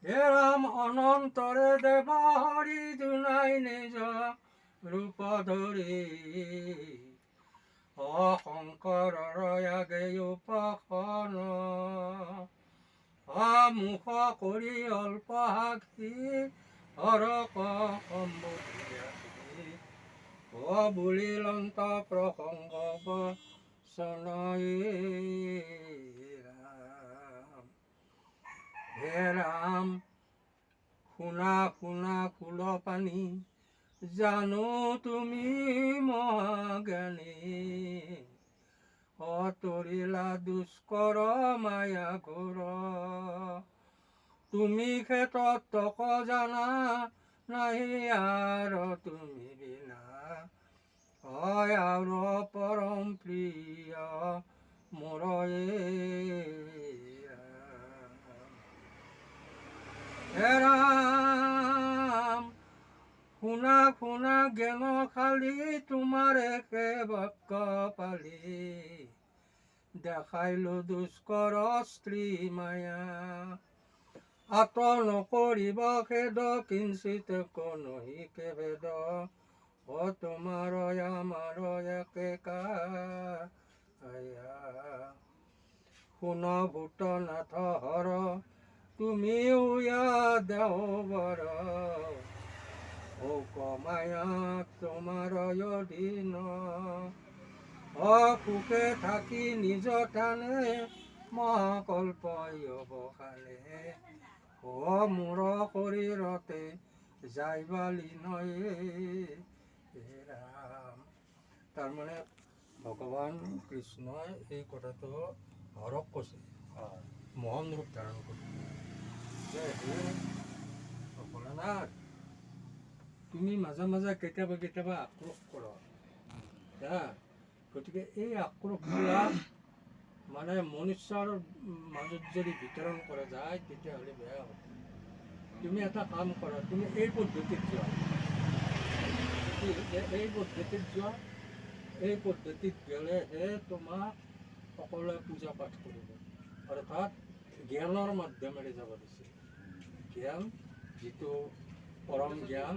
হে ৰাম অনন্তৰে দেৱ হৰি জোনাই নিজ ৰূপ ধৰি শংকৰৰ আগে উপাসন মুখ কৰি অল্প সাক্ষী হৰক সম্বুদ্ধি বুলিলন্ত প্ৰসংগ বচনই ৰাম। হে ৰাম শুনা শুনা ফুল পানী জানো তুমি মহাজ্ঞানী অতৰিলা দুষ্কৰ মায়া ঘোৰ তুমি ক্ষেত্ৰত জানা নাহি আৰু তুমি বিনা হয় আৰু পৰম প্ৰিয় মোৰ হে ৰাম শুনা শুনা জ্ঞান খালি তোমাৰে সেৱক পালি দেখাইলো দুষ্কৰ স্ত্ৰী মায়া আত নকৰিব খেদ কিঞ্চিত কনহি ভেদ তোমাৰ আমাৰ একে কায়া শুন ভূতনাথ হৰ তুমি দেওবৰ মায়া তোমাৰ অধীন সুখে থাকি নিজ থানে মহাকল্প অৱসানে মোৰ শৰীৰতে যাইবালি নয়ে ৰাম। তাৰমানে ভগৱান কৃষ্ণই এই কথাটো হৰক কৈছে মোহন ৰূপ ধাৰণ কৰিছে যে হে ভোলানাথ তুমি মাজে মাজে কেতিয়াবা কেতিয়াবা আক্ৰোশ কৰা গতিকে এই আক্ৰোশবিলাক মানে মনুষ্যৰ মাজত যদি বিতৰণ কৰা যায় তেতিয়াহ'লে বেয়া হ'ব। তুমি এটা কাম কৰা, তুমি এই পদ্ধতিত যোৱা, এই পদ্ধতিত যোৱা, এই পদ্ধতিত গ'লেহে তোমাক সকলোৱে পূজা পাঠ কৰিব। অৰ্থাৎ জ্ঞানৰ মাধ্যমেৰে যাব দিছে। জ্ঞান যিটো পৰম জ্ঞান